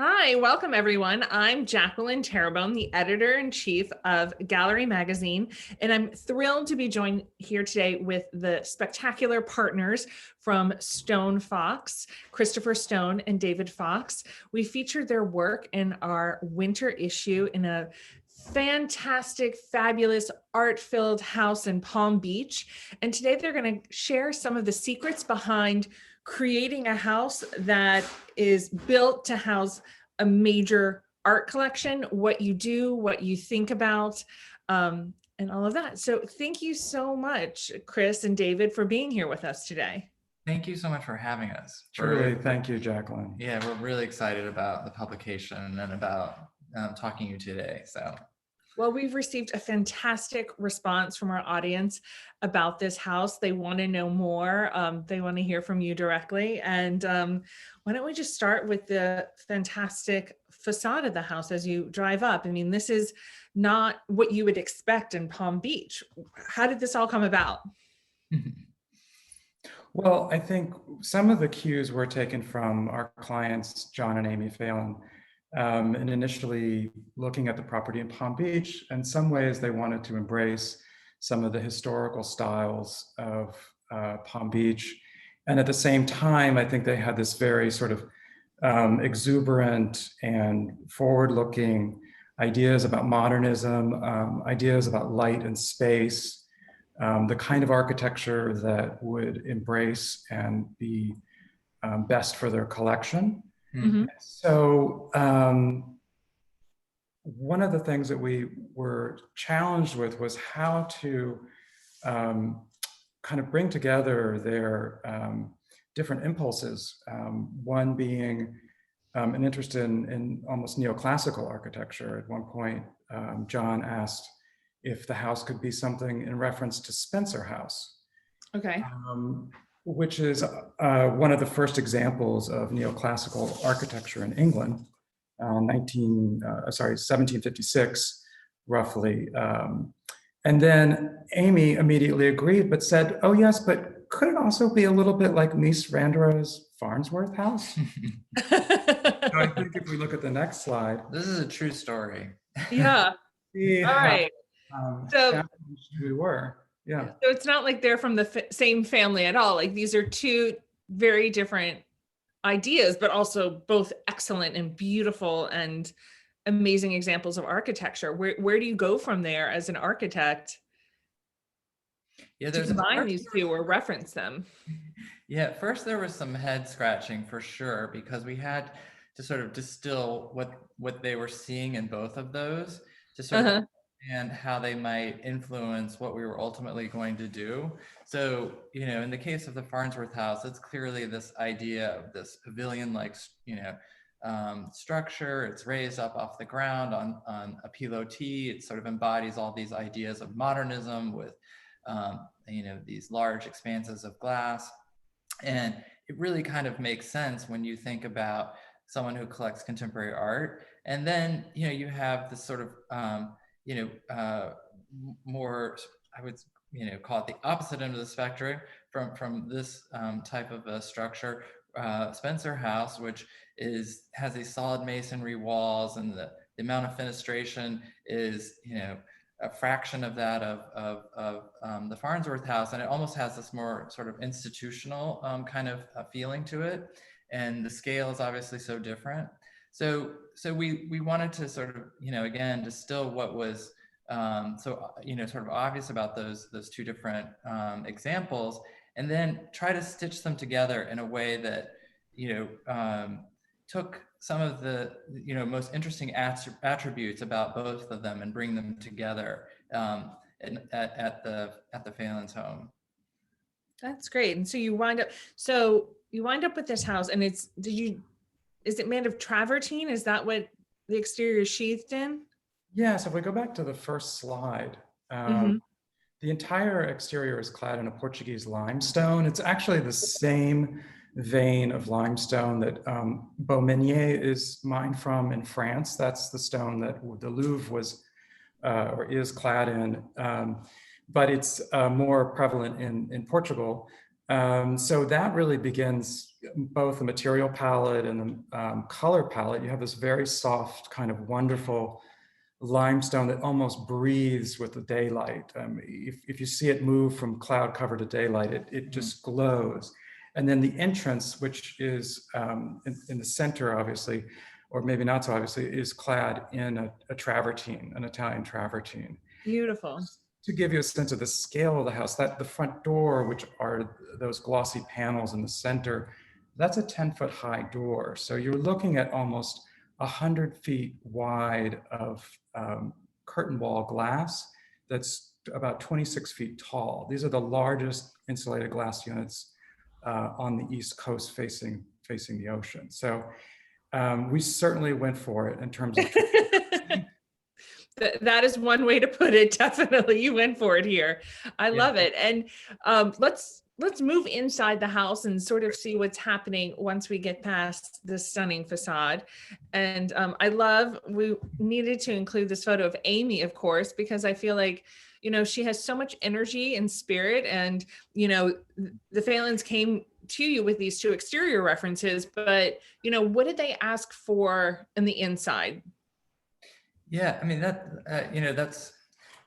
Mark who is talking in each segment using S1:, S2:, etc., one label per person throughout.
S1: Hi, welcome everyone. I'm Jacqueline Terrebonne, the editor-in-chief of Galerie magazine, and I'm thrilled to be joined here today with the spectacular partners from Stonefox, Christopher Stone and David Fox. We featured their work in our winter issue in a fantastic, fabulous, art-filled house in Palm Beach. And today they're going to share some of the secrets behind creating a house that is built to house a major art collection, what you do, what you think about, and all of that. So thank you so much, Chris and David, for being here with us today.
S2: Thank you so much for having us.
S3: Truly, thank you, Jacqueline.
S2: Yeah, we're really excited about the publication and about talking to you today.
S1: Well, we've received a fantastic response from our audience about this house. They want to know more. They want to hear from you directly. And why don't we just start with the fantastic facade of the house as you drive up? I mean, this is not what you would expect in Palm Beach. How did this all come about?
S3: Well, I think some of the cues were taken from our clients, John and Amy Phelan. And initially looking at the property in Palm Beach, in some ways they wanted to embrace some of the historical styles of Palm Beach. And at the same time, I think they had this very sort of exuberant and forward-looking ideas about modernism, ideas about light and space, the kind of architecture that would embrace and be best for their collection.
S1: Mm-hmm.
S3: So one of the things that we were challenged with was how to kind of bring together their different impulses. One being an interest in almost neoclassical architecture. At one point, John asked if the house could be something in reference to Spencer House.
S1: Okay.
S3: Which is one of the first examples of neoclassical architecture in England, 1756, roughly. And then Amy immediately agreed, but said, oh yes, but could it also be a little bit like Mies van der Rohe's Farnsworth House? So I think if we look at the next slide.
S2: This is a true story.
S1: Yeah. All right.
S3: So challenged we were. Yeah.
S1: So it's not like they're from the same family at all. Like these are two very different ideas, but also both excellent and beautiful and amazing examples of architecture. Where do you go from there as an architect?
S2: Yeah,
S1: to combine these two or reference them?
S2: Yeah, first there was some head scratching for sure, because we had to sort of distill what they were seeing in both of those to sort of and how they might influence what we were ultimately going to do. So, in the case of the Farnsworth House, it's clearly this idea of this pavilion-like, structure. It's raised up off the ground on a pilotis. It sort of embodies all these ideas of modernism with, these large expanses of glass. And it really kind of makes sense when you think about someone who collects contemporary art. And then, you have this sort of, more, I would, call it the opposite end of the spectrum from this type of a structure, Spencer House, which has these solid masonry walls, and the amount of fenestration is, a fraction of that of the Farnsworth House, and it almost has this more sort of institutional kind of feeling to it, and the scale is obviously so different. So we wanted to sort of, again, distill what was sort of obvious about those two different examples, and then try to stitch them together in a way that, took some of the, most interesting attributes about both of them and bring them together at the Phelan's home.
S1: That's great. And so you wind up with this house, and is it made of travertine? Is that what the exterior is sheathed in?
S3: Yeah, so if we go back to the first slide, the entire exterior is clad in a Portuguese limestone. It's actually the same vein of limestone that Beaumenier is mined from in France. That's the stone that the Louvre was or is clad in, but it's more prevalent in Portugal. So that really begins both the material palette and the color palette. You have this very soft, kind of wonderful limestone that almost breathes with the daylight. If you see it move from cloud cover to daylight, it just glows. And then the entrance, which is in the center, obviously, or maybe not so obviously, is clad in a travertine, an Italian travertine.
S1: Beautiful.
S3: To give you a sense of the scale of the house, that the front door, which are those glossy panels in the center, that's a 10-foot high door. So you're looking at almost 100 feet wide of curtain wall glass that's about 26 feet tall. These are the largest insulated glass units on the East Coast facing the ocean. So we certainly went for it in terms of
S1: That is one way to put it. Definitely, you went for it here. I love it. And let's move inside the house and sort of see what's happening once we get past this stunning facade. And we needed to include this photo of Amy, of course, because I feel like, she has so much energy and spirit. And, the Phalons came to you with these two exterior references, but, what did they ask for in the inside?
S2: Yeah, I mean, that's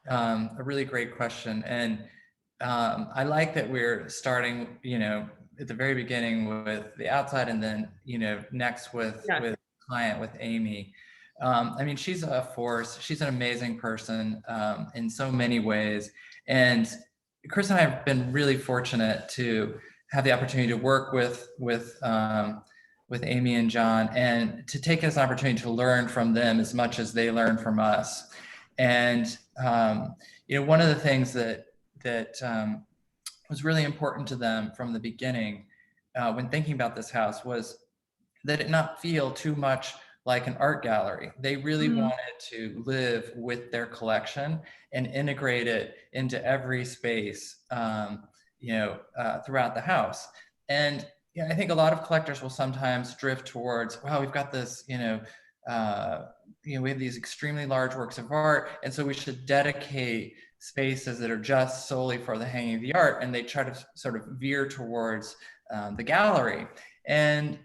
S2: a really great question. And I like that we're starting, at the very beginning with the outside, and then, next with client, with Amy. I mean, she's a force. She's an amazing person in so many ways. And Chris and I have been really fortunate to have the opportunity to work with Amy and John, and to take this opportunity to learn from them as much as they learn from us. And one of the things that was really important to them from the beginning, when thinking about this house, was that it not feel too much like an art gallery. They really wanted to live with their collection and integrate it into every space, throughout the house. And I think a lot of collectors will sometimes drift towards, wow, we've got this, we have these extremely large works of art, and so we should dedicate spaces that are just solely for the hanging of the art, and they try to sort of veer towards the gallery. And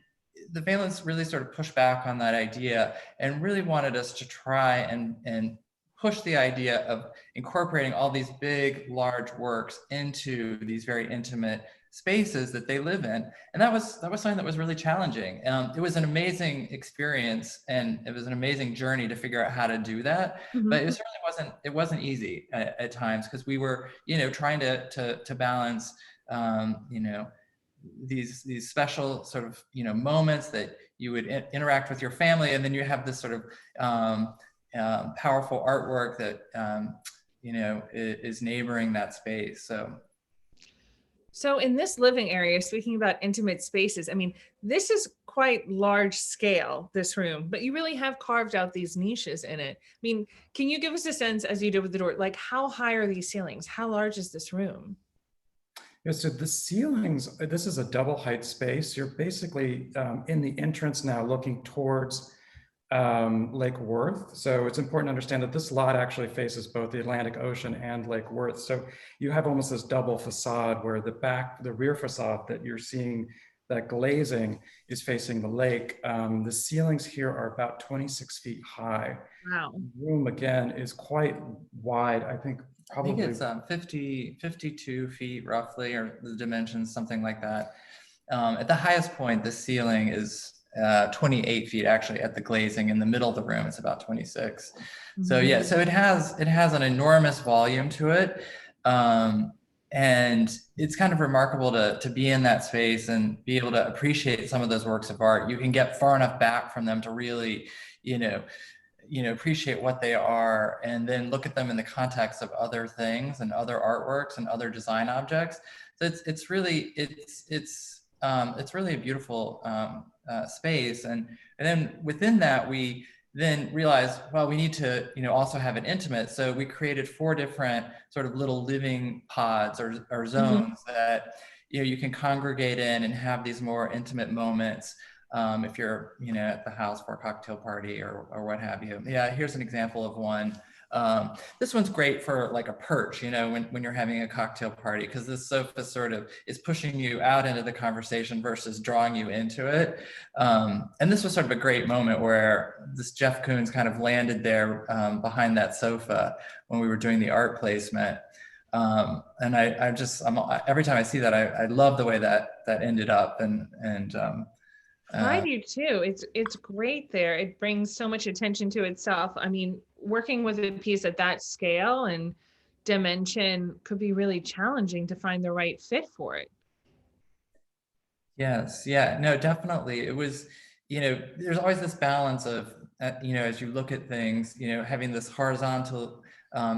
S2: the Phalons really sort of pushed back on that idea and really wanted us to try and push the idea of incorporating all these big, large works into these very intimate spaces that they live in. And that was something that was really challenging. It was an amazing experience, and it was an amazing journey to figure out how to do that. But it certainly wasn't easy at times, because we were, trying to balance, these special sort of, moments that you would interact with your family, and then you have this sort of powerful artwork that is neighboring that space.
S1: So in this living area, speaking about intimate spaces, I mean, this is quite large scale, this room, but you really have carved out these niches in it. I mean, can you give us a sense, as you did with the door, like how high are these ceilings? How large is this room?
S3: Yeah, so the ceilings, this is a double height space. You're basically in the entrance now looking towards Lake Worth. So it's important to understand that this lot actually faces both the Atlantic Ocean and Lake Worth. So you have almost this double facade where the rear facade that you're seeing, that glazing, is facing the lake. The ceilings here are about 26 feet high.
S1: Wow.
S3: The room, again, is quite wide. I think
S2: it's 52 feet roughly, or the dimensions, something like that. At the highest point, the ceiling is 28 feet actually at the glazing. In the middle of the room, it's about 26. So yeah, so it has an enormous volume to it. And it's kind of remarkable to be in that space and be able to appreciate some of those works of art. You can get far enough back from them to really, appreciate what they are, and then look at them in the context of other things and other artworks and other design objects. So it's really a beautiful space. And then within that, we then realized, well, we need to, also have it intimate. So we created 4 different sort of little living pods or zones that, you can congregate in and have these more intimate moments. If you're, at the house for a cocktail party or what have you. Yeah, here's an example of one. This one's great for like a perch, you know, when you're having a cocktail party, because this sofa sort of is pushing you out into the conversation versus drawing you into it. And this was sort of a great moment where this Jeff Koons kind of landed there behind that sofa when we were doing the art placement. And every time I see that, I love the way that ended up.
S1: I do too. It's great there. It brings so much attention to itself. I mean, working with a piece at that scale and dimension could be really challenging to find the right fit for it.
S2: Yes, yeah, no, definitely. It was, you know, there's always this balance of, you know, as you look at things, you know, having this horizontal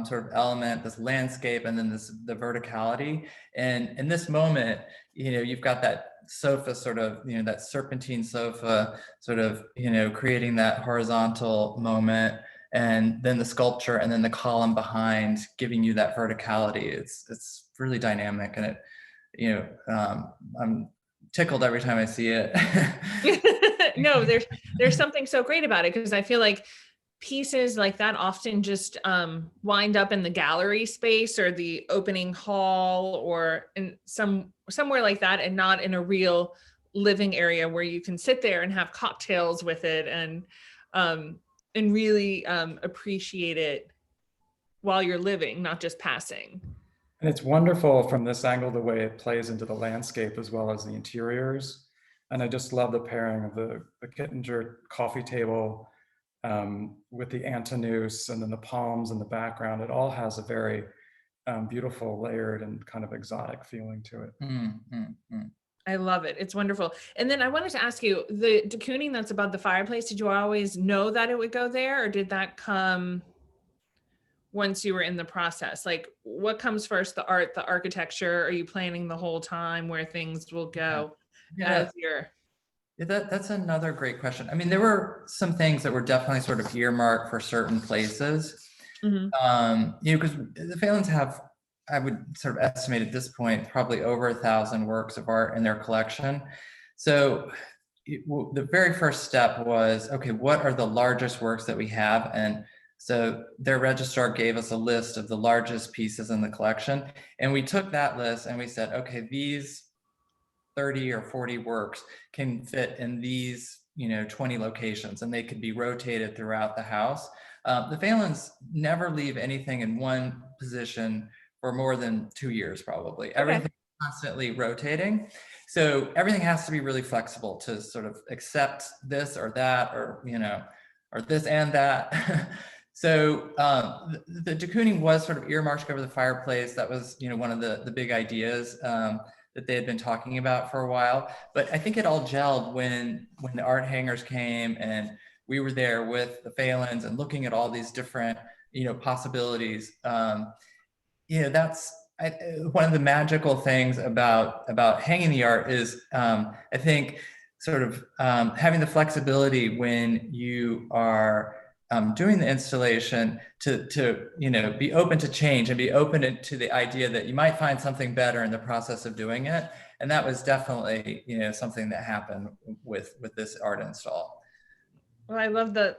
S2: sort of element, this landscape, and then the verticality. And in this moment, you know, you've got that sofa sort of, you know, that serpentine sofa sort of, you know, creating that horizontal moment, and then the sculpture, and then the column behind giving you that verticality. It's really dynamic, and it, you know, I'm tickled every time I see it.
S1: No, there's something so great about it, because I feel like pieces like that often just wind up in the gallery space or the opening hall or in somewhere like that, and not in a real living area where you can sit there and have cocktails with it and really appreciate it while you're living, not just passing.
S3: And it's wonderful from this angle, the way it plays into the landscape as well as the interiors. And I just love the pairing of the Kittinger coffee table with the Antinous and then the palms in the background. It all has a very beautiful, layered, and kind of exotic feeling to it.
S1: I love it. It's wonderful. And then I wanted to ask you, the de Kooning that's above the fireplace, did you always know that it would go there, or did that come once you were in the process? Like, what comes first, the art, the architecture? Are you planning the whole time where things will go as you're...
S2: Yeah, that's another great question. I mean, there were some things that were definitely sort of earmarked for certain places. You know, because the Phalens have, I would sort of estimate at this point, probably over 1,000 works of art in their collection. So the very first step was, okay, what are the largest works that we have? And so their registrar gave us a list of the largest pieces in the collection. And we took that list and we said, okay, these 30 or 40 works can fit in these, you know, 20 locations, and they could be rotated throughout the house. The Phalens never leave anything in one position for more than 2 years, probably. Okay. Everything constantly rotating. So everything has to be really flexible to sort of accept this or that, or, you know, or this and that. So the de Kooning was sort of earmarked over the fireplace. That was, you know, one of the big ideas that they had been talking about for a while. But I think it all gelled when the art hangers came and we were there with the Phalens and looking at all these different, you know, possibilities. You know, that's one of the magical things about hanging the art is, I think, sort of having the flexibility when you are doing the installation to you know, be open to change and be open to the idea that you might find something better in the process of doing it. And that was definitely, you know, something that happened with this art install.
S1: Well, I love the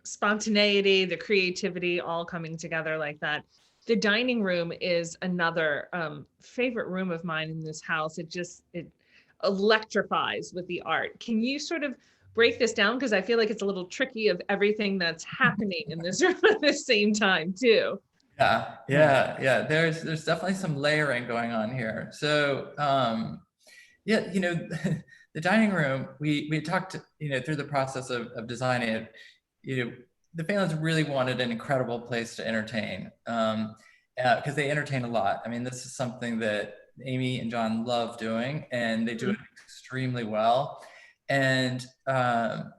S1: spontaneity, the creativity all coming together like that. The dining room is another favorite room of mine in this house. It electrifies with the art. Can you sort of break this down? Because I feel like it's a little tricky of everything that's happening in this room at the same time too.
S2: Yeah. There's definitely some layering going on here. So yeah, you know, the dining room, we talked, you know, through the process of designing it, you know, the Phalens really wanted an incredible place to entertain, because they entertain a lot. I mean, this is something that Amy and John love doing, and they do it extremely well. And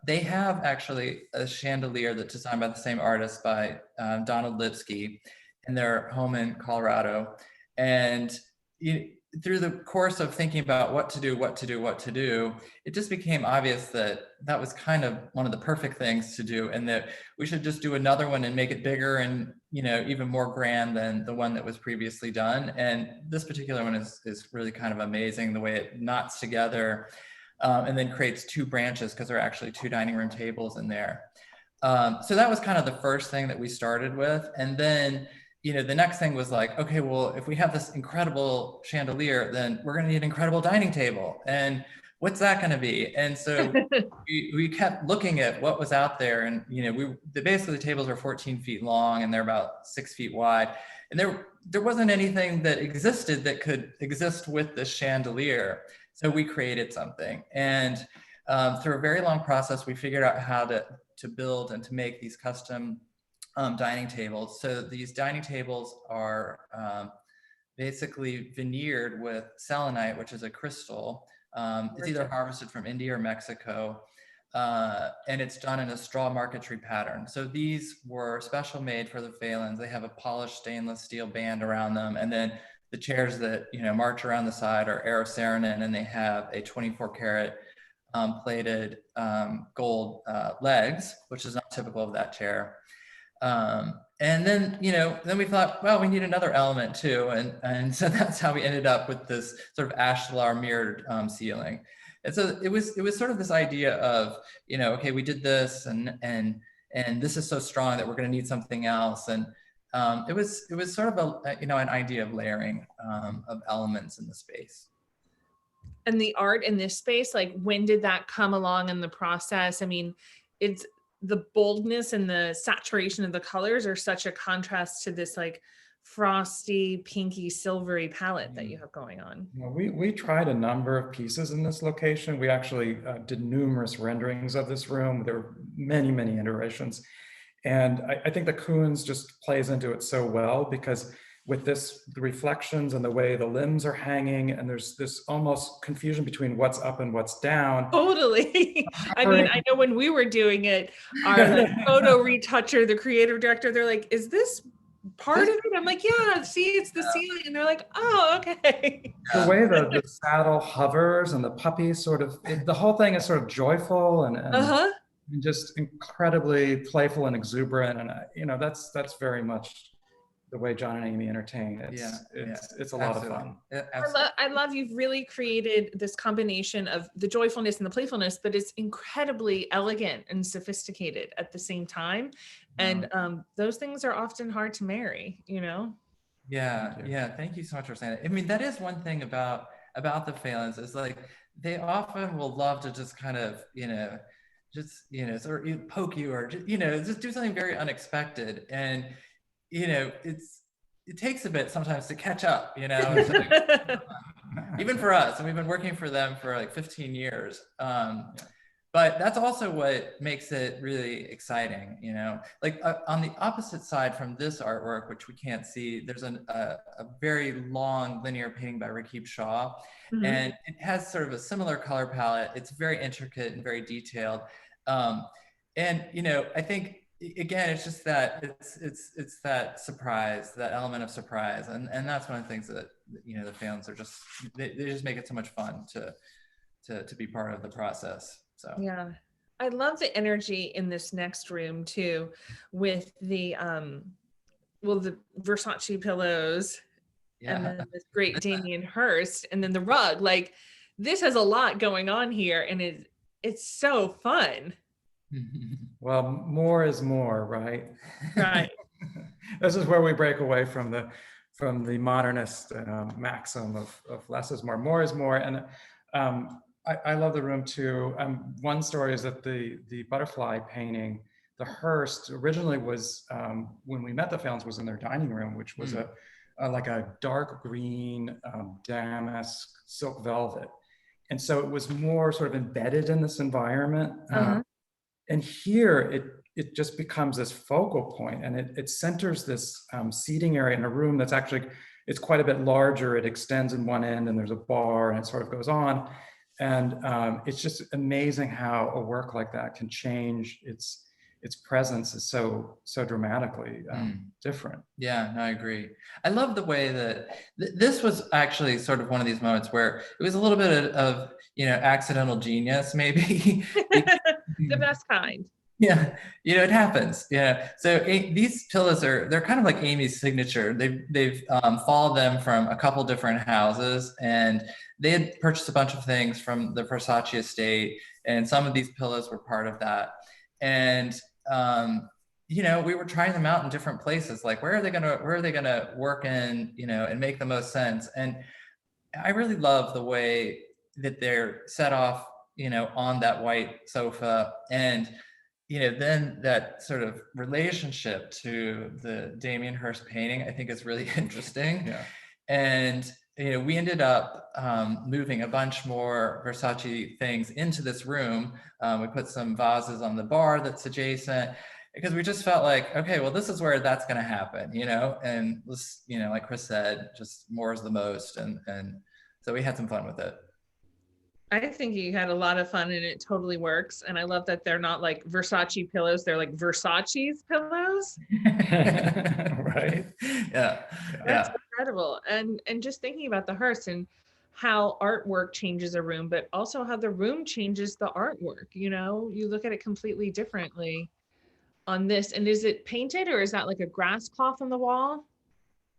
S2: they have actually a chandelier that's designed by the same artist, by Donald Lipsky, in their home in Colorado. And through the course of thinking about what to do, it just became obvious that that was kind of one of the perfect things to do, and that we should just do another one and make it bigger and, you know, even more grand than the one that was previously done. And this particular one is really kind of amazing, the way it knots together and then creates two branches, because there are actually two dining room tables in there. So that was kind of the first thing that we started with. And then, the next thing was like, okay, well, if we have this incredible chandelier, then we're going to need an incredible dining table. And what's that going to be? And so we kept looking at what was out there. And, basically the tables are 14 feet long and they're about 6 feet wide. And there wasn't anything that existed that could exist with this chandelier. So we created something. And through a very long process, we figured out how to build and to make these custom dining tables. So these dining tables are basically veneered with selenite, which is a crystal. It's either harvested from India or Mexico, and it's done in a straw marquetry pattern. So these were special made for the Phalens. They have a polished stainless steel band around them, and then the chairs that march around the side are Araceranin, and they have a 24 karat plated gold legs, which is not typical of that chair. And then, then we thought, well, we need another element too. And so that's how we ended up with this sort of ashlar mirrored ceiling. And so it was sort of this idea of, okay, we did this and this is so strong that we're going to need something else. And it was sort of an idea of layering of elements in the space.
S1: And the art in this space, like when did that come along in the process? I mean, it's the boldness and the saturation of the colors are such a contrast to this like frosty, pinky, silvery palette that you have going on.
S3: Well, we tried a number of pieces in this location. We actually did numerous renderings of this room. There were many, many iterations. And I think the Kuhn's just plays into it so well because with the reflections and the way the limbs are hanging, and there's this almost confusion between what's up and what's down.
S1: Totally. I mean, I know when we were doing it, our like photo retoucher, the creative director, they're like, is this part of it? I'm like, yeah, see, it's the ceiling. And they're like, oh, okay.
S3: The way the saddle hovers and the puppy sort of, the whole thing is sort of joyful and just incredibly playful and exuberant. And, that's very much the way John and Amy entertain. It's a lot of fun.
S1: I love you've really created this combination of the joyfulness and the playfulness, but it's incredibly elegant and sophisticated at the same time. And those things are often hard to marry,
S2: Yeah. Thank you so much for saying that. I mean, that is one thing about the Phalens is like, they often will love to just kind of, sort of poke you or, just do something very unexpected. And it takes a bit sometimes to catch up, even for us, and we've been working for them for like 15 years. But that's also what makes it really exciting, like on the opposite side from this artwork, which we can't see, there's a very long linear painting by Rakib Shah, and it has sort of a similar color palette. It's very intricate and very detailed. And, I think, again, it's just that it's that surprise, that element of surprise, and that's one of the things that the fans are just they just make it so much fun to be part of the process. So
S1: yeah, I love the energy in this next room too, with the the Versace pillows, and then this great Damien Hirst, and then the rug. Like this has a lot going on here, and it's so fun.
S3: Well, more is more, right?
S1: Right.
S3: This is where we break away from the modernist maxim of less is more. More is more, and I love the room too. One story is that the butterfly painting, the Hearst, originally was when we met the Phalens was in their dining room, which was like a dark green damask silk velvet, and so it was more sort of embedded in this environment. And here it just becomes this focal point, and it centers this seating area in a room that's actually, it's quite a bit larger. It extends in one end and there's a bar and it sort of goes on. And it's just amazing how a work like that can change its presence is so dramatically different.
S2: Yeah, no, I agree. I love the way that this was actually sort of one of these moments where it was a little bit of accidental genius, maybe.
S1: The best kind.
S2: Yeah, it happens. Yeah. So these pillows they're kind of like Amy's signature. They've followed them from a couple different houses, and they had purchased a bunch of things from the Versace estate, and some of these pillows were part of that. And we were trying them out in different places. Like, where are they gonna work in, and make the most sense? And I really love the way that they're set off, on that white sofa. And, then that sort of relationship to the Damien Hirst painting, I think is really interesting.
S3: Yeah.
S2: And, we ended up moving a bunch more Versace things into this room. We put some vases on the bar that's adjacent, because we just felt like, okay, well, this is where that's going to happen, and this, like Chris said, just more is the most. And so we had some fun with it.
S1: I think you had a lot of fun and it totally works. And I love that they're not like Versace pillows. They're like Versace's pillows.
S3: Right.
S2: Yeah.
S1: That's incredible. And just thinking about the Hearst and how artwork changes a room, but also how the room changes the artwork. You look at it completely differently on this. And is it painted, or is that like a grass cloth on the wall?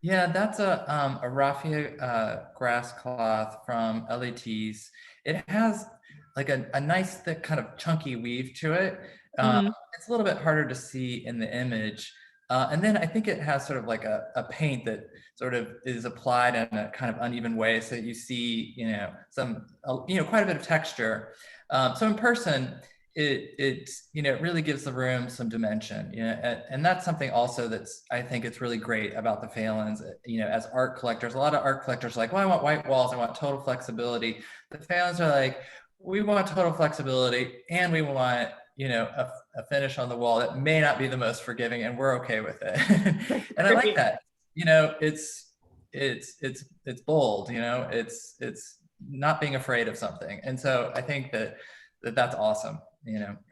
S2: Yeah, that's a raffia grass cloth from LAT's. It has like a nice thick kind of chunky weave to it. It's a little bit harder to see in the image. And then I think it has sort of like a paint that sort of is applied in a kind of uneven way, so that you see, quite a bit of texture. So in person, it really gives the room some dimension, and that's something also that's, I think it's really great about the Phalens, as art collectors. A lot of art collectors are like, well, I want white walls, I want total flexibility. The Phalens are like, we want total flexibility, and we want, a finish on the wall that may not be the most forgiving, and we're okay with it. And I like that. It's bold, it's not being afraid of something. And so I think that's awesome,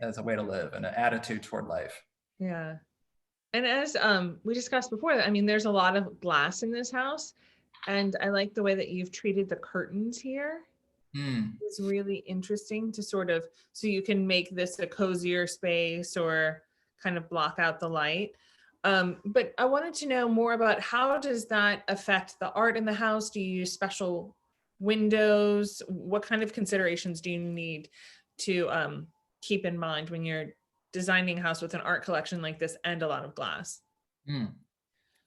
S2: as a way to live and an attitude toward life.
S1: Yeah. And as we discussed before, I mean, there's a lot of glass in this house, and I like the way that you've treated the curtains here. It's really interesting to sort of, so you can make this a cozier space or kind of block out the light. But I wanted to know more about, how does that affect the art in the house? Do you use special windows? What kind of considerations do you need to keep in mind when you're designing a house with an art collection like this and a lot of glass?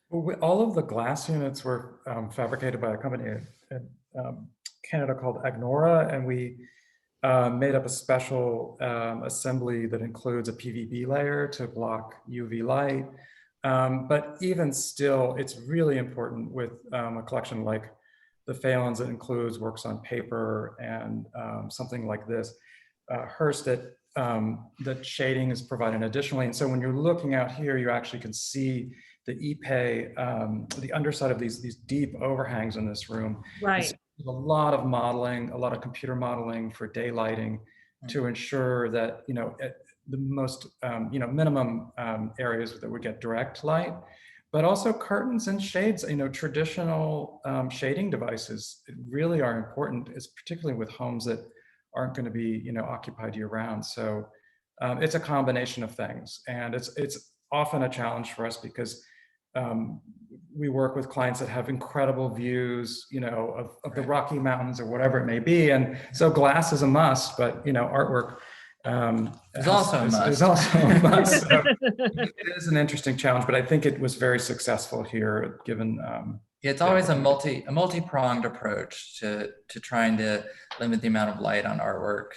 S3: Well, all of the glass units were fabricated by a company in Canada called Agnora, and we made up a special assembly that includes a PVB layer to block UV light. But even still, it's really important with a collection like the Phalens that includes works on paper and something like this. Hearst, that shading is provided additionally. And so when you're looking out here, you actually can see the Ipe, the underside of these deep overhangs in this room.
S1: Right.
S3: A lot of modeling, a lot of computer modeling for daylighting to ensure that, at the most, minimum areas that would get direct light, but also curtains and shades. Traditional shading devices really are important, particularly with homes that aren't going to be, occupied year round. So it's a combination of things, and it's often a challenge for us because we work with clients that have incredible views, of the Rocky Mountains or whatever it may be. And so glass is a must, but, artwork
S2: is also a must.
S3: Is also a must. So it is an interesting challenge, but I think it was very successful here, given.
S2: It's always a multi-pronged approach to trying to limit the amount of light on artwork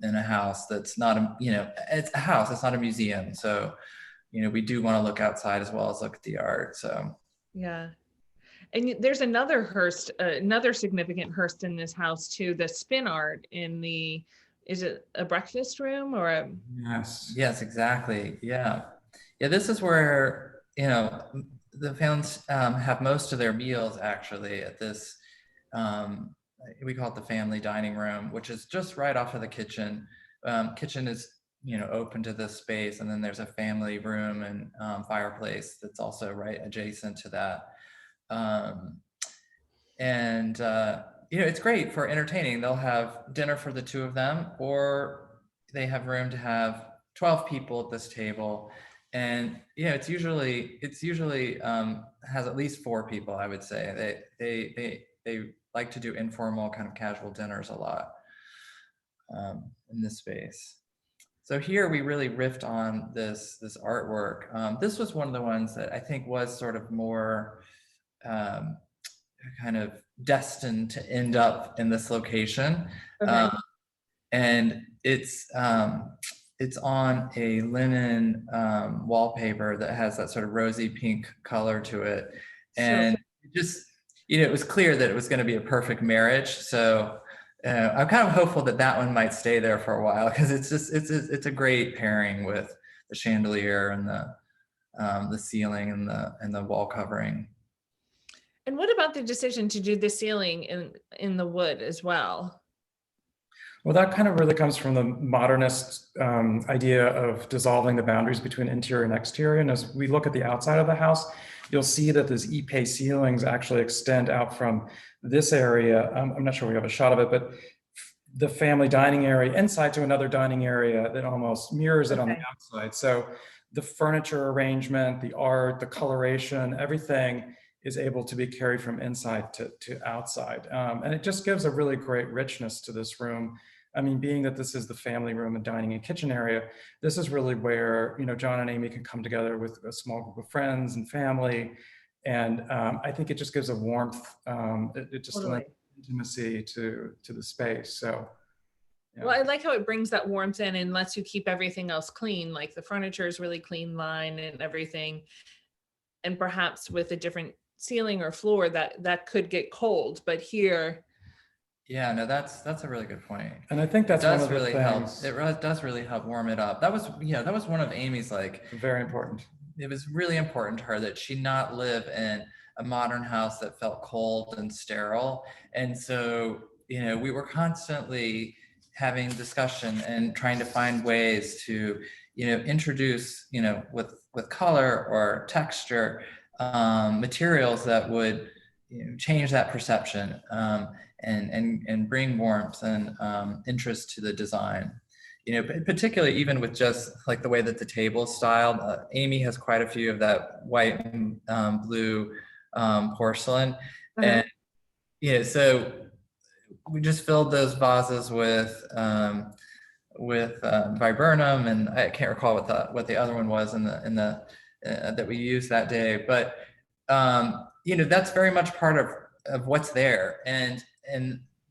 S2: in a house that's not it's a house, it's not a museum. So, we do want to look outside as well as look at the art. So.
S1: Yeah. And there's another Hearst, another significant Hearst in this house too, the spin art in is it a breakfast room or a?
S3: Yes,
S2: exactly. Yeah. This is where, the Phalens have most of their meals actually at this, we call it the family dining room, which is just right off of the kitchen. Kitchen is, open to this space, and then there's a family room and fireplace that's also right adjacent to that. It's great for entertaining. They'll have dinner for the two of them, or they have room to have 12 people at this table. And it's usually has at least 4 people, I would say. They like to do informal kind of casual dinners a lot in this space. So here we really riffed on this artwork. This was one of the ones that I think was sort of more um, kind of destined to end up in this location.
S1: Okay.
S2: And it's on a linen wallpaper that has that sort of rosy pink color to it. And it just, it was clear that it was going to be a perfect marriage. So I'm kind of hopeful that that one might stay there for a while, because it's a great pairing with the chandelier and the ceiling and the wall covering.
S1: And what about the decision to do the ceiling in the wood as well?
S3: Well, that kind of really comes from the modernist idea of dissolving the boundaries between interior and exterior. And as we look at the outside of the house, you'll see that these Ipe ceilings actually extend out from this area. I'm not sure we have a shot of it, but the family dining area inside to another dining area that almost mirrors it on the outside. So the furniture arrangement, the art, the coloration, everything is able to be carried from inside to outside. And it just gives a really great richness to this room. I mean, being that this is the family room and dining and kitchen area, this is really where, John and Amy can come together with a small group of friends and family. And I think it just gives a warmth, it just lends intimacy to the space. So, yeah.
S1: Well, I like how it brings that warmth in and lets you keep everything else clean. Like the furniture is really clean line and everything. And perhaps with a different ceiling or floor that could get cold, but here.
S2: Yeah, no, that's a really good point.
S3: And I think that's one of the
S2: really
S3: things.
S2: help. It does really help warm it up. That was one of Amy's, like,
S3: very important.
S2: It was really important to her that she not live in a modern house that felt cold and sterile. And so, we were constantly having discussion and trying to find ways to, introduce, with color or texture, materials that would change that perception, and bring warmth and interest to the design. Particularly even with just like the way that the table is styled. Amy has quite a few of that white and blue porcelain. And so we just filled those vases with viburnum, and I can't recall what the other one was in the that we used that day, but that's very much part of what's there, and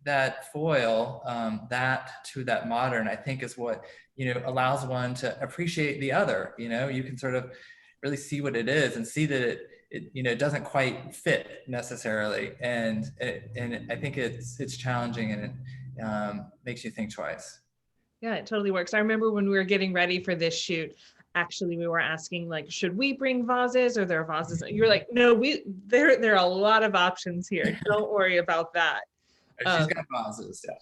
S2: that foil, that modern, I think, is what allows one to appreciate the other. You can sort of really see what it is and see that it doesn't quite fit necessarily, and I think it's challenging, and it makes you think twice.
S1: Yeah, it totally works. I remember when we were getting ready for this shoot, actually we were asking, like, should we bring vases, or there are vases? You're like, no, there are a lot of options here. Don't worry about that.
S2: She's got vases, yeah.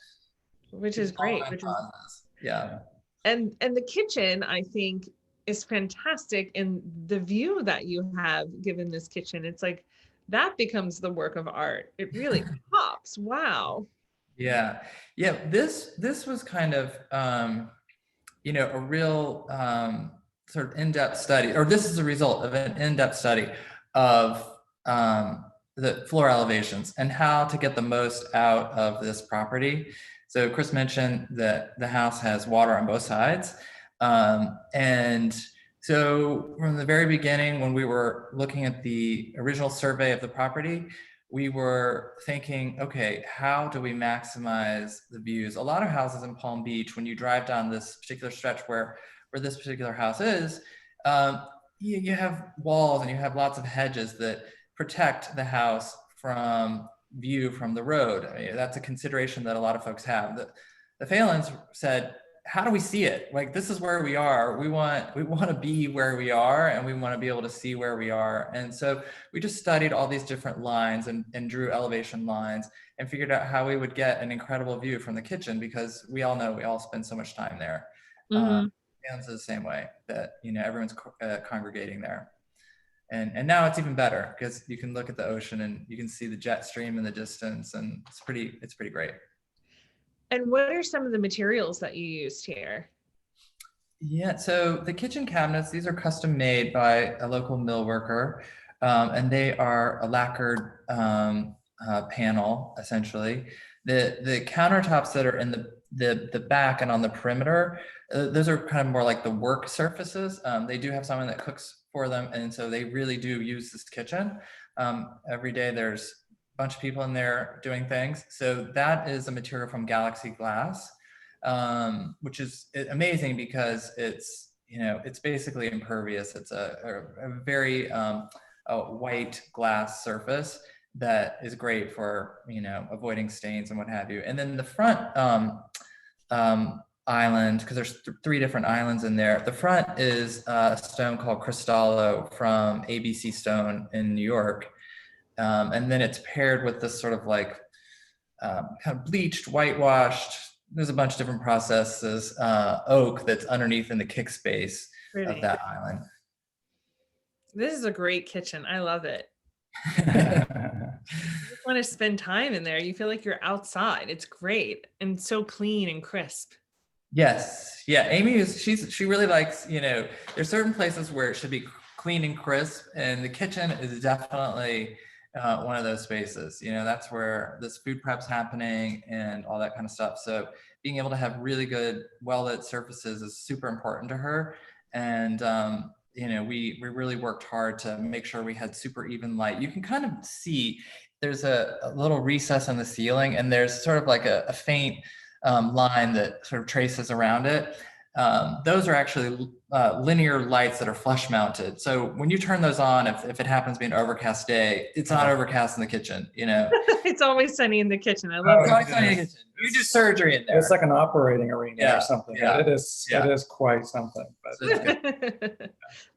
S1: Which is great.
S2: Yeah.
S1: And the kitchen, I think, is fantastic, and the view that you have given this kitchen, it's like that becomes the work of art. It really pops. Wow.
S2: Yeah. This was kind of a real sort of in-depth study, or this is a result of an in-depth study of the floor elevations and how to get the most out of this property. So Chris mentioned that the house has water on both sides. And so from the very beginning, when we were looking at the original survey of the property, we were thinking, okay, how do we maximize the views? A lot of houses in Palm Beach, when you drive down this particular stretch where this particular house is, you have walls and you have lots of hedges that protect the house from view from the road. I mean, that's a consideration that a lot of folks have. The Phalens said, how do we see it? Like, this is where we are. We want to be where we are, and we want to be able to see where we are. And so we just studied all these different lines and drew elevation lines and figured out how we would get an incredible view from the kitchen, because we all know we all spend so much time there. And it's the same way that, everyone's congregating there. And now it's even better because you can look at the ocean and you can see the jet stream in the distance, and it's pretty great.
S1: And what are some of the materials that you used here?
S2: Yeah, so the kitchen cabinets, these are custom made by a local mill worker, and they are a lacquered panel, essentially. The countertops that are the back and on the perimeter, those are kind of more like the work surfaces. They do have someone that cooks for them, and so they really do use this kitchen. Every day there's a bunch of people in there doing things. So that is a material from Galaxy Glass, which is amazing because it's, it's basically impervious. It's a very a white glass surface that is great for, avoiding stains and what have you. And then the front island, because there's three different islands in there. The front is a stone called Cristallo from ABC Stone in New York. And then it's paired with this sort of like kind of bleached, whitewashed, there's a bunch of different processes, oak that's underneath in the kick space of that island.
S1: This is a great kitchen. I love it. You just want to spend time in there. You feel like you're outside. It's great and so clean and crisp.
S2: Yes. Yeah. Amy she really likes, there's certain places where it should be clean and crisp, and the kitchen is definitely one of those spaces. That's where this food prep's happening and all that kind of stuff. So being able to have really good, well-lit surfaces is super important to her. And we really worked hard to make sure we had super even light. You can kind of see there's a little recess in the ceiling, and there's sort of like a faint line that sort of traces around it. Those are actually linear lights that are flush mounted. So when you turn those on, if it happens to be an overcast day, it's not overcast in the kitchen,
S1: It's always sunny in the kitchen. I love
S2: It's
S1: it.
S2: always sunny in the kitchen. You do surgery in there.
S3: It's like an operating arena or something.
S2: Yeah.
S3: It is quite something. But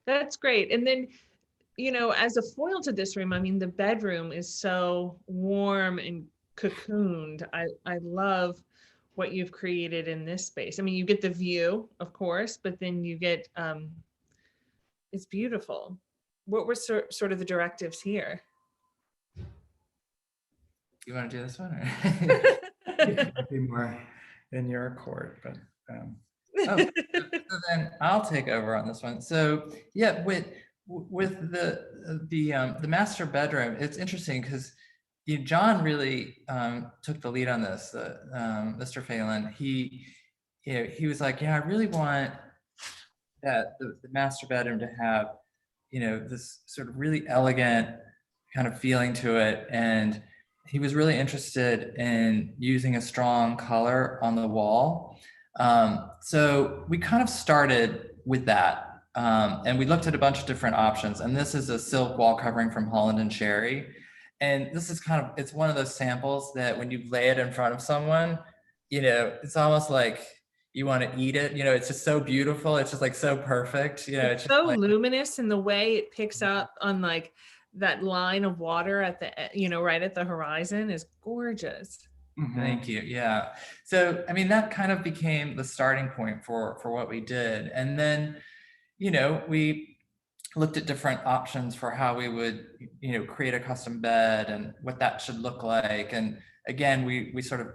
S1: That's great. And then, as a foil to this room, I mean, the bedroom is so warm and cocooned. I love what you've created in this space. I mean, you get the view, of course, but then you get, it's beautiful. What were sort of the directives here?
S2: You want to do this one?
S3: it might be more in your court, but
S2: So then I'll take over on this one. So yeah, with the master bedroom, it's interesting because John really took the lead on this. Mr. Phelan, he was like, I really want that the master bedroom to have this sort of really elegant kind of feeling to it, and he was really interested in using a strong color on the wall. So we kind of started with that, and we looked at a bunch of different options. And this is a silk wall covering from Holland and Cherry. And this is it's one of those samples that when you lay it in front of someone, it's almost like you want to eat it. It's just so beautiful. It's just like so perfect. It's
S1: so
S2: just
S1: luminous in the way it picks up on like that line of water at the, right at the horizon is gorgeous.
S3: Mm-hmm.
S2: Thank you. Yeah. So, I mean, that kind of became the starting point for what we did. And then, we looked at different options for how we would, create a custom bed and what that should look like. And again, we sort of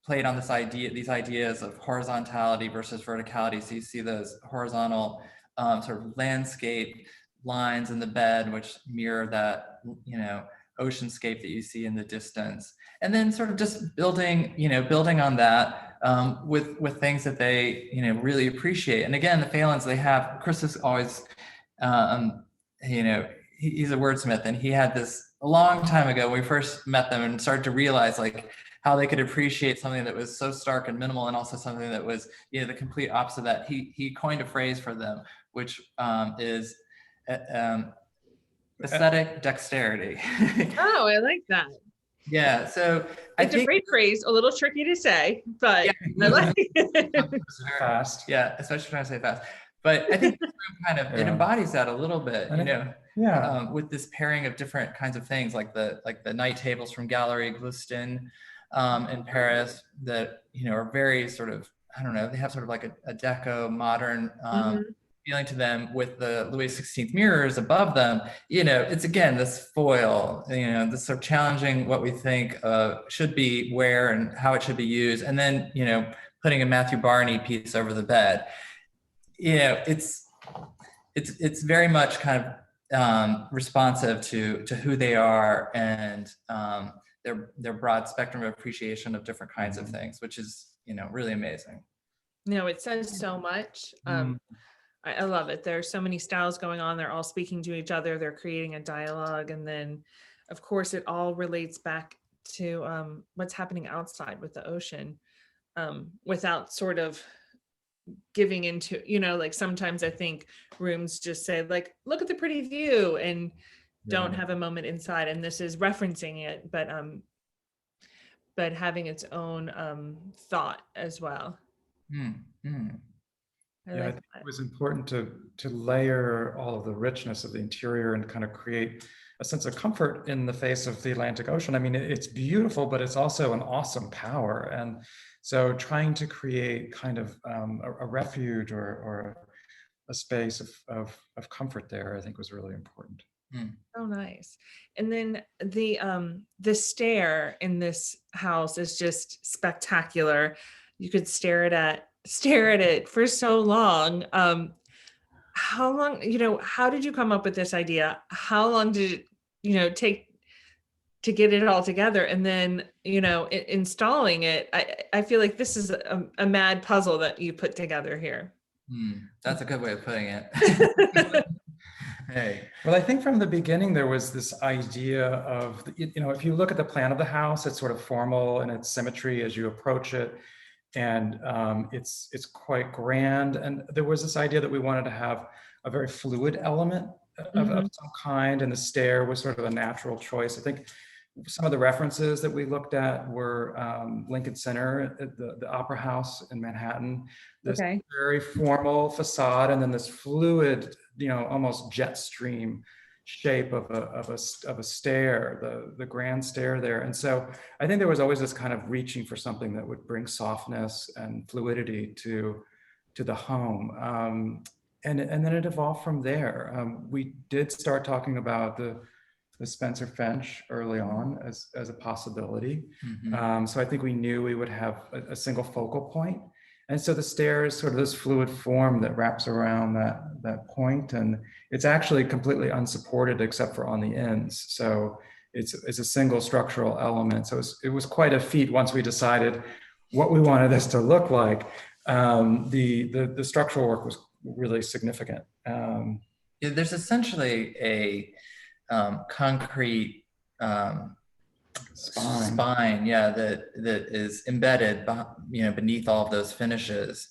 S2: played on these ideas of horizontality versus verticality. So you see those horizontal sort of landscape lines in the bed, which mirror that, oceanscape that you see in the distance. And then sort of just building on that with things that they, really appreciate. And again, the Phelans, Chris is always, he's a wordsmith, and he had this a long time ago when we first met them and started to realize like how they could appreciate something that was so stark and minimal, and also something that was, the complete opposite of that. He coined a phrase for them, which is aesthetic dexterity.
S1: Oh, I like that.
S2: Yeah, so
S1: it's a great phrase, a little tricky to say, but I like it.
S3: Fast.
S2: Yeah, especially trying to say fast. But I think kind of it embodies that a little bit, with this pairing of different kinds of things, like the night tables from Galerie in Paris that are very sort of, I don't know, they have sort of like a deco modern feeling to them, with the Louis XVI mirrors above them. It's again this foil, this sort of challenging what we think should be where and how it should be used, and then putting a Matthew Barney piece over the bed. It's very much kind of responsive to who they are and their broad spectrum of appreciation of different kinds of things, which is really amazing.
S1: No, it says so much. I love it. There's so many styles going on. They're all speaking to each other. They're creating a dialogue. And then, of course, it all relates back to what's happening outside with the ocean, without sort of giving into, like sometimes I think rooms just say like, look at the pretty view and don't have a moment inside. And this is referencing it, but having its own thought as well.
S3: I think it was important to layer all of the richness of the interior and kind of create a sense of comfort in the face of the Atlantic Ocean. I mean, it's beautiful, but it's also an awesome power. And so trying to create kind of a refuge or a space of comfort there, I think was really important.
S1: Oh, nice. And then the stair in this house is just spectacular. You could stare at it for so long. How long, how did you come up with this idea? How long did it, take to get it all together? And then, installing it, I feel like this is a mad puzzle that you put together here.
S2: That's a good way of putting it. Hey.
S3: Well, I think from the beginning, there was this idea of, if you look at the plan of the house, it's sort of formal in its symmetry as you approach it. And it's quite grand. And there was this idea that we wanted to have a very fluid element of some kind. And the stair was sort of a natural choice. I think some of the references that we looked at were Lincoln Center, the Opera House in Manhattan, this very formal facade, and then this fluid, almost jet stream shape of a stair, the grand stair there. And so I think there was always this kind of reaching for something that would bring softness and fluidity to the home. And then it evolved from there. We did start talking about the Spencer Finch early on as a possibility. So I think we knew we would have a single focal point. And so the stair is sort of this fluid form that wraps around that point, and it's actually completely unsupported except for on the ends. So it's a single structural element. So it was quite a feat once we decided what we wanted this to look like. The structural work was really significant.
S2: There's essentially a concrete spine, that is embedded, beneath all of those finishes,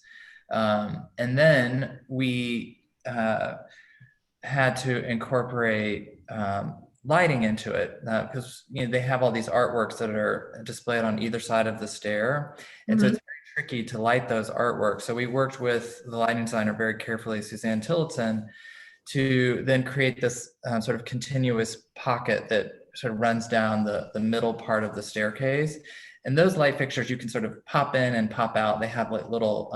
S2: and then we had to incorporate lighting into it because they have all these artworks that are displayed on either side of the stair, and so it's very tricky to light those artworks. So we worked with the lighting designer very carefully, Suzanne Tillotson, to then create this sort of continuous pocket that sort of runs down the middle part of the staircase. And those light fixtures, you can sort of pop in and pop out. They have like little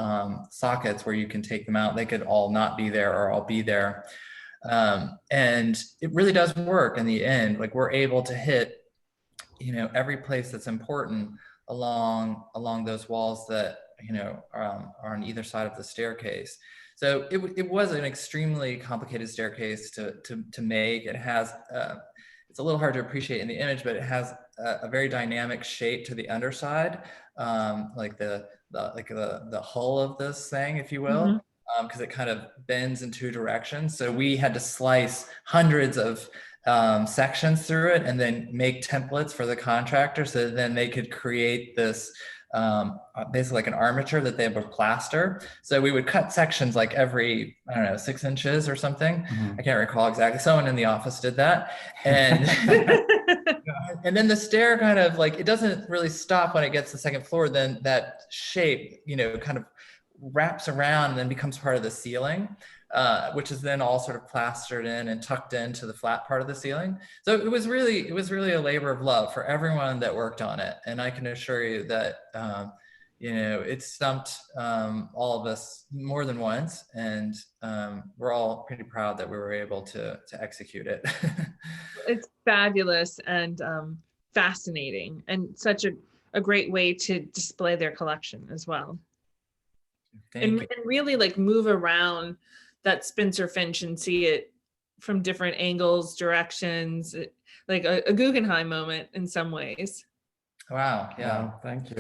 S2: sockets where you can take them out. They could all not be there or all be there. And it really does work in the end. Like we're able to hit, every place that's important along those walls that, are on either side of the staircase. So it was an extremely complicated staircase to make. It has, it's a little hard to appreciate in the image, but it has a very dynamic shape to the underside, like the hull of this thing, if you will, because it kind of bends in two directions. So we had to slice hundreds of sections through it and then make templates for the contractor so that then they could create this basically like an armature that they would plaster. So we would cut sections like every, 6 inches or something. I can't recall exactly. Someone in the office did that. And and then the stair kind of like, it doesn't really stop when it gets to the second floor. Then that shape, kind of wraps around and then becomes part of the ceiling, which is then all sort of plastered in and tucked into the flat part of the ceiling. So it was really a labor of love for everyone that worked on it. And I can assure you that, it stumped all of us more than once. And we're all pretty proud that we were able to execute it.
S1: It's fabulous and fascinating, and such a great way to display their collection as well. And really like move around that Spencer Finch and see it from different angles, directions, like a Guggenheim moment in some ways.
S2: Wow. Yeah.
S3: Wow, thank you.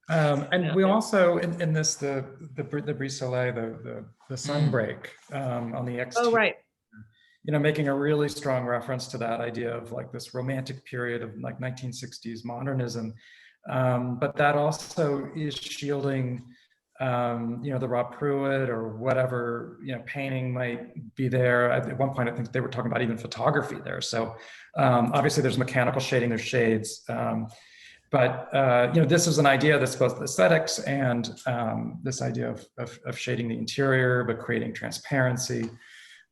S3: And
S1: Yeah.
S3: we also in this the brise soleil, the sunbreak on the
S1: Oh,
S3: exterior,
S1: right.
S3: making a really strong reference to that idea of like this romantic period of like 1960s modernism. But that also is shielding, the raw Pruitt or whatever, painting might be there. At one point, I think they were talking about even photography there. So obviously there's mechanical shading, there's shades. But this is an idea that's both aesthetics and this idea of shading the interior, but creating transparency.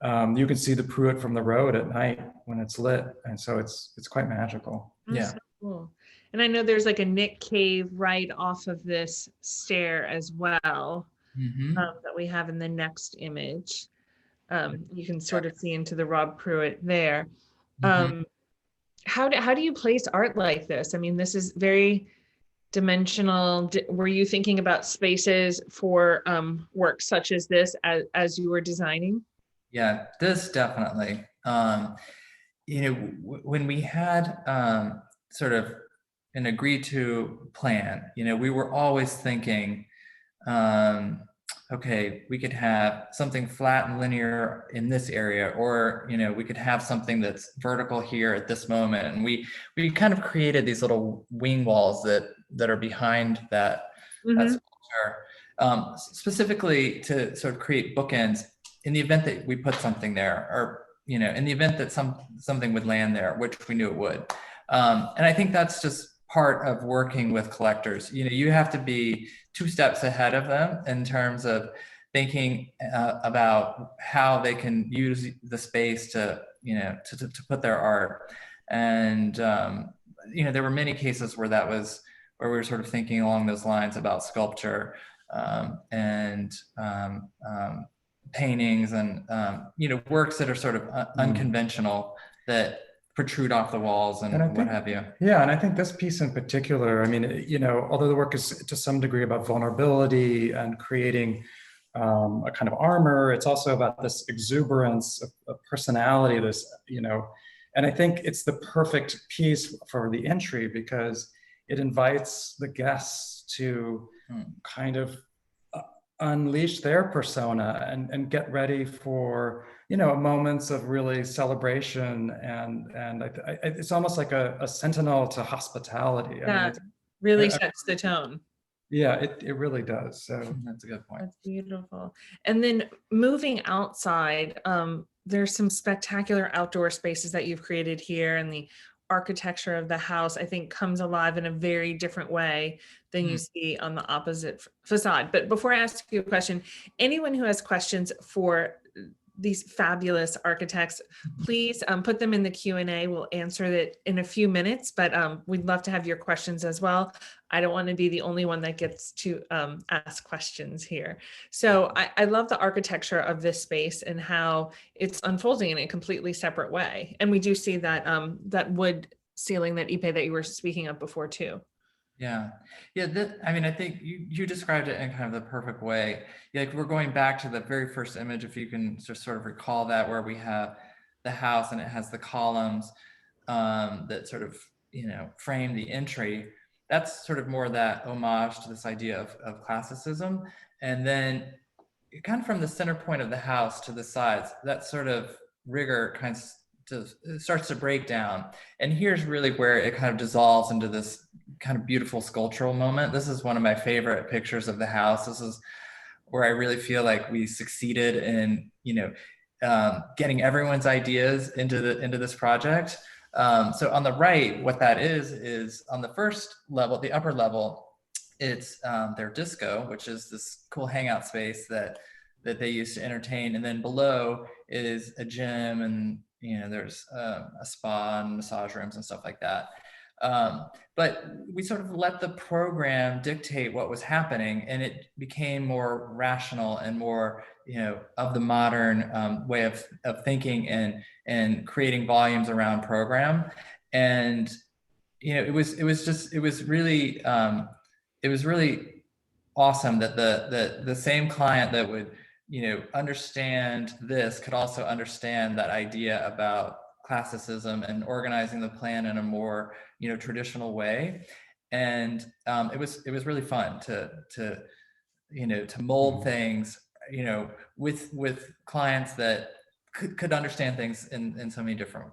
S3: You can see the Pruitt from the road at night when it's lit, and so it's quite magical.
S2: Yeah.
S1: So cool. And I know there's like a Nick cave right off of this stair as well, that we have in the next image. You can sort of see into the Rob Pruitt there. How do you place art like this? I mean, this is very dimensional. Were you thinking about spaces for work such as this as you were designing?
S2: Yeah, this definitely. When we had sort of an agreed to plan, we were always thinking, okay, we could have something flat and linear in this area, or we could have something that's vertical here at this moment. And we kind of created these little wing walls that are behind that sculpture, specifically to sort of create bookends in the event that we put something there, or in the event that something would land there, which we knew it would. And I think that's just part of working with collectors. You have to be 2 steps ahead of them in terms of thinking about how they can use the space to put their art. And there were many cases where we were sort of thinking along those lines about sculpture and paintings and works that are sort of unconventional, that protrude off the walls and what have you.
S3: Yeah, and I think this piece in particular, I mean, although the work is to some degree about vulnerability and creating a kind of armor, it's also about this exuberance of personality, and I think it's the perfect piece for the entry because it invites the guests to kind of unleash their persona and get ready for moments of really celebration, and it's almost like a sentinel to hospitality. I mean, it
S1: really sets the tone.
S3: Yeah, it really does. So
S2: that's a good point.
S1: That's beautiful. And then moving outside, there's some spectacular outdoor spaces that you've created here, and the architecture of the house, I think, comes alive in a very different way than you see on the opposite facade. But before I ask you a question, anyone who has questions for these fabulous architects, please put them in the Q&A. We'll answer that in a few minutes, but we'd love to have your questions as well. I don't want to be the only one that gets to ask questions here. So I love the architecture of this space and how it's unfolding in a completely separate way. And we do see that that wood ceiling that Ipe that you were speaking of before too.
S2: Yeah. I mean, I think you described it in kind of the perfect way. Like, we're going back to the very first image, if you can just sort of recall that, where we have the house and it has the columns that sort of, frame the entry. That's sort of more that homage to this idea of classicism. And then kind of from the center point of the house to the sides, that sort of rigor it starts to break down. And here's really where it kind of dissolves into this kind of beautiful sculptural moment. This is one of my favorite pictures of the house. This is where I really feel like we succeeded in, getting everyone's ideas into this project. So on the right, what that is on the first level, the upper level, it's their disco, which is this cool hangout space that they use to entertain. And then below is a gym, and there's a spa and massage rooms and stuff like that. But we sort of let the program dictate what was happening, and it became more rational and more, of the modern way of thinking and creating volumes around program. And it was really awesome that the same client that would understand this could also understand that idea about classicism and organizing the plan in a more traditional way. and it was really fun to mold things, with clients that could understand things in so many different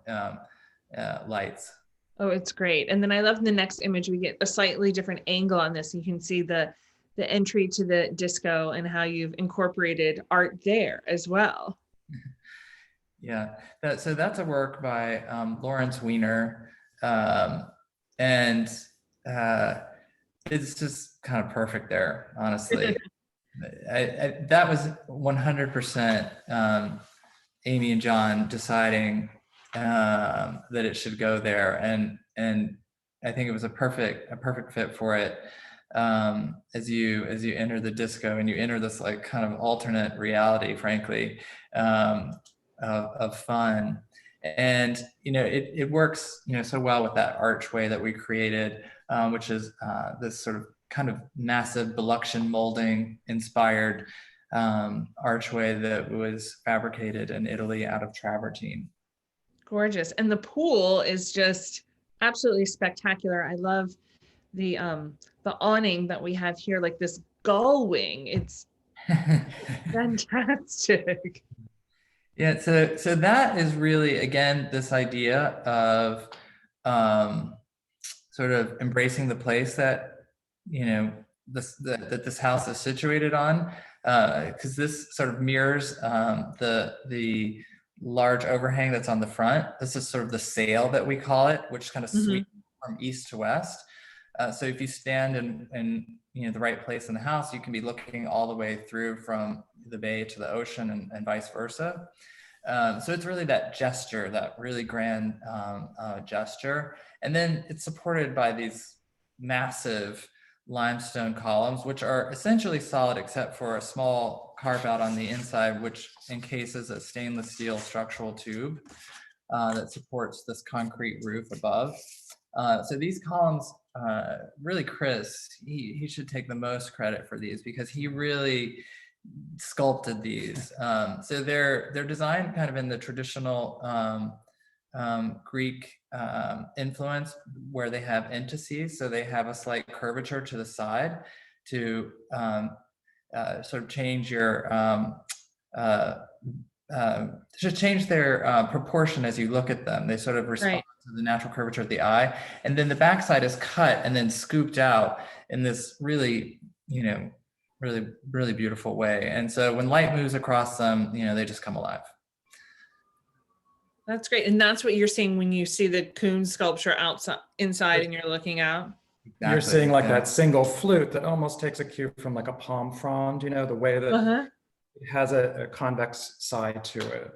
S2: lights.
S1: Oh, it's great. And then I love the next image. We get a slightly different angle on this. You can see the entry to the disco and how you've incorporated art there as well.
S2: Yeah, so that's a work by Lawrence Weiner, and it's just kind of perfect there, honestly. That was 100% Amy and John deciding that it should go there, and I think it was a perfect fit for it. As you enter the disco and you enter this like kind of alternate reality, frankly, of fun, and it works so well with that archway that we created, which is this sort of kind of massive Biluxian molding inspired archway that was fabricated in Italy out of travertine.
S1: Gorgeous. And the pool is just absolutely spectacular. I love the awning that we have here, like this gull wing. It's fantastic.
S2: Yeah, so that is really, again, this idea of sort of embracing the place that that this house is situated on, because this sort of mirrors the large overhang that's on the front. This is sort of the sail that we call it, which kind of sweeps from east to west. So if you stand in the right place in the house, you can be looking all the way through from the bay to the ocean and vice versa. So it's really that gesture, that really grand gesture. And then it's supported by these massive limestone columns, which are essentially solid except for a small carve out on the inside, which encases a stainless steel structural tube that supports this concrete roof above. So these columns, really Chris, he should take the most credit for these, because he really sculpted these. So they're designed kind of in the traditional Greek influence, where they have entices. So they have a slight curvature to the side to sort of change your should change their proportion as you look at them. They sort of respond to the natural curvature of the eye. And then the backside is cut and then scooped out in this really, really, really beautiful way. And so when light moves across them, they just come alive.
S1: That's great. And that's what you're seeing when you see the coon sculpture inside and you're looking out.
S3: Exactly. You're seeing like that single flute that almost takes a cue from like a palm frond, the way that it has a convex side to it.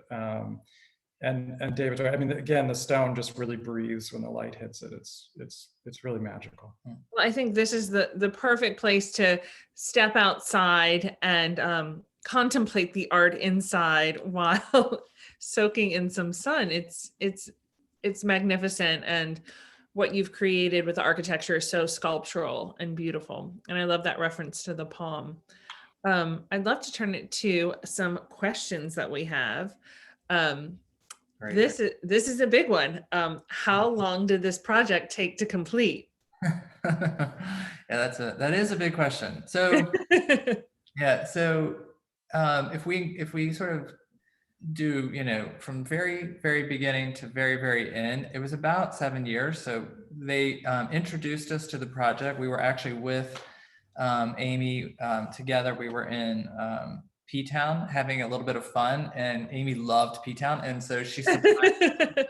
S3: And David, I mean, again, the stone just really breathes when the light hits it. It's really magical.
S1: Well, I think this is the perfect place to step outside and contemplate the art inside while soaking in some sun. It's magnificent, and what you've created with the architecture is so sculptural and beautiful. And I love that reference to the palm. I'd love to turn it to some questions that we have. This is a big one. How long did this project take to complete?
S2: Yeah, that is a big question. So yeah, so if we sort of do, from very, very beginning to very, very end, it was about 7 years. So they introduced us to the project. We were actually with Amy together. We were in P-Town having a little bit of fun, and Amy loved P-Town, and so she surprised us.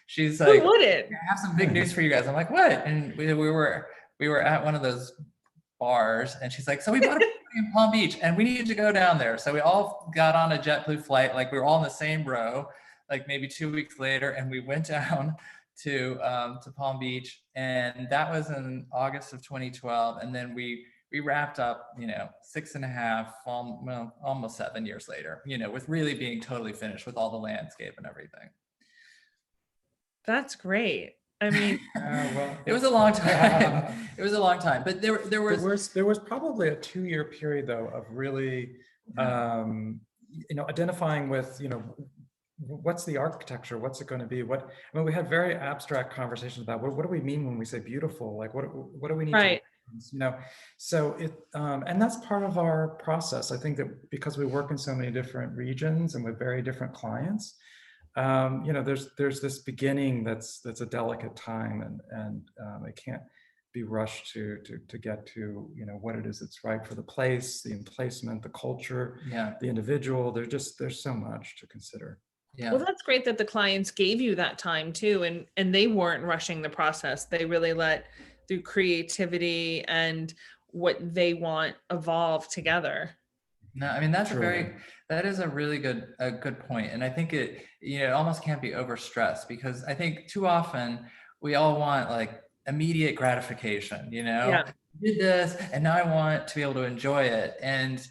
S2: She's like,
S1: who wouldn't?
S2: I have some big news for you guys. I'm like, what? And we were at one of those bars, and she's like, so we bought a in Palm Beach and we needed to go down there. So we all got on a JetBlue flight, like we were all in the same row, like maybe 2 weeks later, and we went down to Palm Beach, and that was in August of 2012. And then we wrapped up, 6.5, almost 7 years later, with really being totally finished with all the landscape and everything.
S1: That's great. I mean,
S2: it was a long time. It was a long time, but there
S3: was probably a 2-year period though of really, identifying with, what's the architecture? What's it going to be? I mean, we had very abstract conversations about what do we mean when we say beautiful? Like, what do we need to,
S1: Right.
S3: So and that's part of our process. I think that because we work in so many different regions and with very different clients, there's this beginning that's a delicate time, and it can't be rushed to get to what it is that's right for the place, the emplacement, the culture, the individual. There's so much to consider.
S1: Well, that's great that the clients gave you that time too, and they weren't rushing the process. They really let through creativity and what they want evolve together.
S2: No, I mean,
S3: Truly.
S2: that is a really good point. And I think it almost can't be overstressed, because I think too often we all want like immediate gratification,
S1: Yeah.
S2: did this and now I want to be able to enjoy it. And,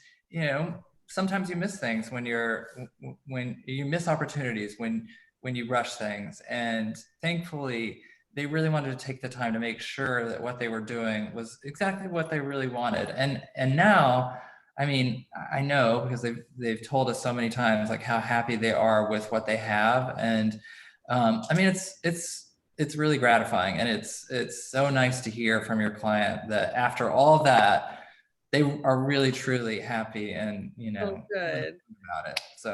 S2: sometimes you miss things when you miss opportunities when you rush things. And thankfully, they really wanted to take the time to make sure that what they were doing was exactly what they really wanted. And now, I mean, I know because they've told us so many times like how happy they are with what they have. And I mean, it's really gratifying, and it's so nice to hear from your client that after all that, they are really truly happy and
S1: Oh, good.
S2: about it. So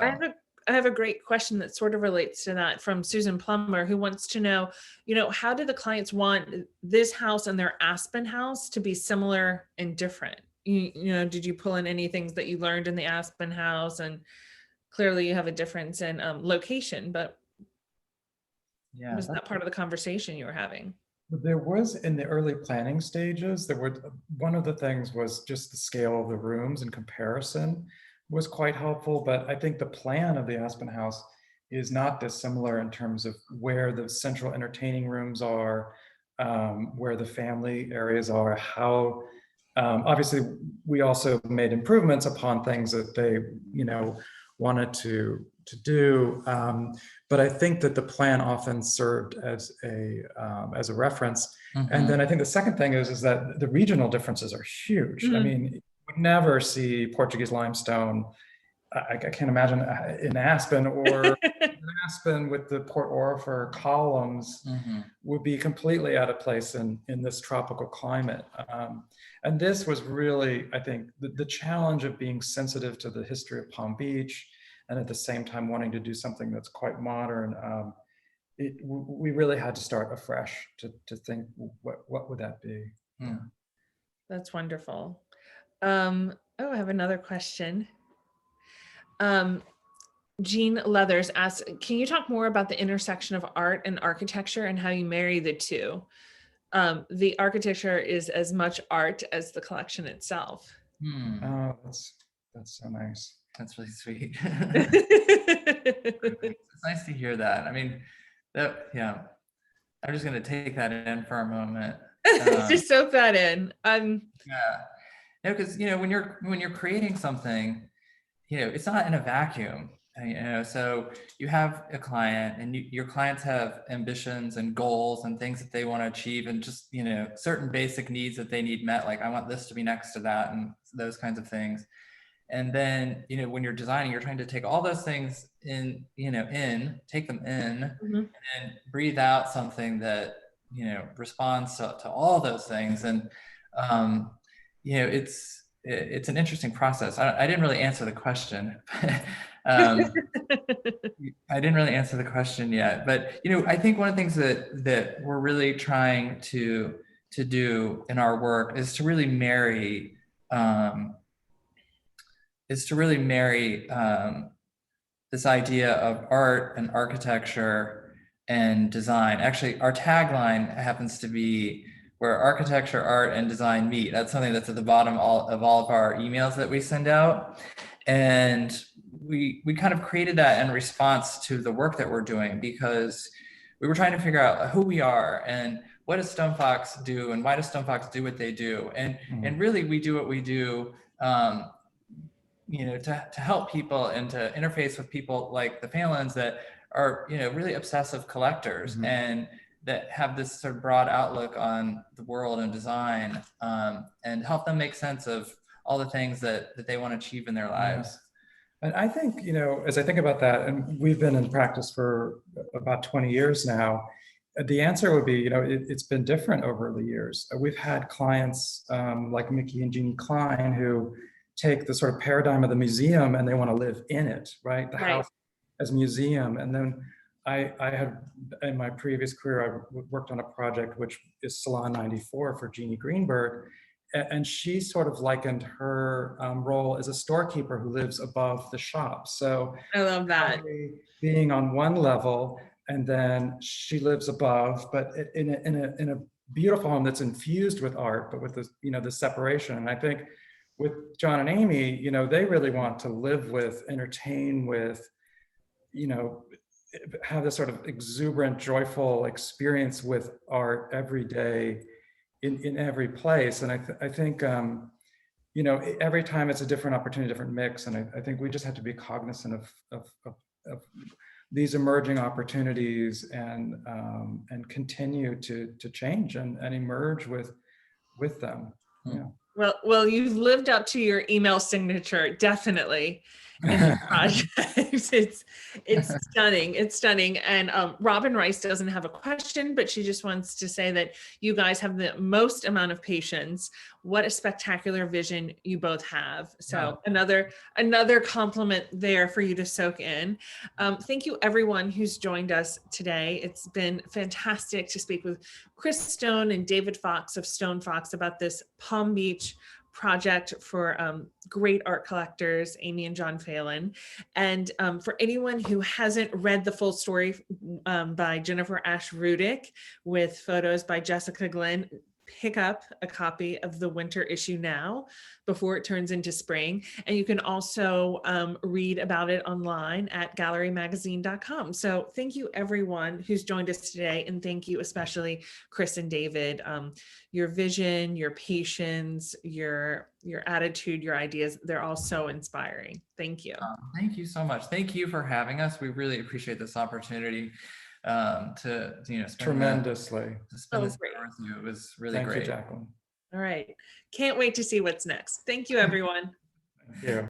S1: I have a great question that sort of relates to that from Susan Plummer, who wants to know, how do the clients want this house and their Aspen house to be similar and different? Did you pull in any things that you learned in the Aspen house? And clearly you have a difference in location, but was that part of the conversation you were having?
S3: There was, in the early planning stages, one of the things was just the scale of the rooms in comparison was quite helpful. But I think the plan of the Aspen House is not dissimilar in terms of where the central entertaining rooms are, where the family areas are, how, obviously we also made improvements upon things that they, wanted to do. But I think that the plan often served as a reference. And then I think the second thing is that the regional differences are huge. I mean, you would never see Portuguese limestone. I can't imagine in Aspen, or in Aspen with the Port Orford columns would be completely out of place in this tropical climate. And this was really, I think, the challenge of being sensitive to the history of Palm Beach, and at the same time wanting to do something that's quite modern. We really had to start afresh to think, what would that be? Yeah.
S1: That's wonderful. I have another question. Jean Leathers asks, can you talk more about the intersection of art and architecture and how you marry the two? The architecture is as much art as the collection itself.
S3: Oh, that's so nice.
S2: That's really sweet. It's nice to hear that. I mean, I'm just going to take that in for a moment.
S1: Just soak that in.
S2: Because when you're creating something, it's not in a vacuum. So you have a client, and your clients have ambitions and goals and things that they want to achieve, and just certain basic needs that they need met, like I want this to be next to that, and those kinds of things. And then when you're designing, you're trying to take all those things take them in, and breathe out something that responds to all those things. And it's an interesting process. I didn't really answer the question. I didn't really answer the question yet, but I think one of the things that we're really trying to do in our work is to really marry this idea of art and architecture and design. Actually, our tagline happens to be where architecture, art, and design meet. That's something that's at the bottom of all of our emails that we send out. And we kind of created that in response to the work that we're doing, because we were trying to figure out who we are and what does Stonefox do and why does Stonefox do what they do. And really we do what we do to help people and to interface with people like the Phalans that are, really obsessive collectors and that have this sort of broad outlook on the world and design, and help them make sense of all the things that they want to achieve in their lives.
S3: And I think, as I think about that, and we've been in practice for about 20 years now, the answer would be, it's been different over the years. We've had clients like Mickey and Jeannie Klein who take the sort of paradigm of the museum and they want to live in it, right? The
S1: Right.
S3: house as museum. And then I had, in my previous career, I worked on a project which is Salon 94 for Jeannie Greenberg. And she sort of likened her role as a storekeeper who lives above the shop. So
S1: I love that.
S3: being on one level, and then she lives above, but in a beautiful home that's infused with art, but with the separation. And I think with John and Amy, they really want to live with, entertain with, have this sort of exuberant, joyful experience with art every day in every place. And I think, every time it's a different opportunity, different mix. And I think we just have to be cognizant of these emerging opportunities and continue to change and emerge with them. Yeah.
S1: Well, you've lived up to your email signature, definitely, in the project. It's stunning. It's stunning. And Robin Rice doesn't have a question, but she just wants to say that you guys have the most amount of patience. What a spectacular vision you both have. So another compliment there for you to soak in. Thank you everyone who's joined us today. It's been fantastic to speak with Chris Stone and David Fox of Stonefox about this Palm Beach project for great art collectors, Amy and John Phelan. And for anyone who hasn't read the full story by Jennifer Ash Rudick with photos by Jessica Glenn, pick up a copy of the winter issue now before it turns into spring. And you can also read about it online at gallerymagazine.com. So thank you everyone who's joined us today. And thank you especially Chris and David. Your vision, your patience, your attitude, your ideas, they're all so inspiring. Thank you.
S2: Thank you so much. Thank you for having us. We really appreciate this opportunity to spend
S3: tremendously.
S2: this hour with you. It was really great.
S3: Thank you, Jacqueline.
S1: All right. Can't wait to see what's next. Thank you, everyone.
S3: Thank you.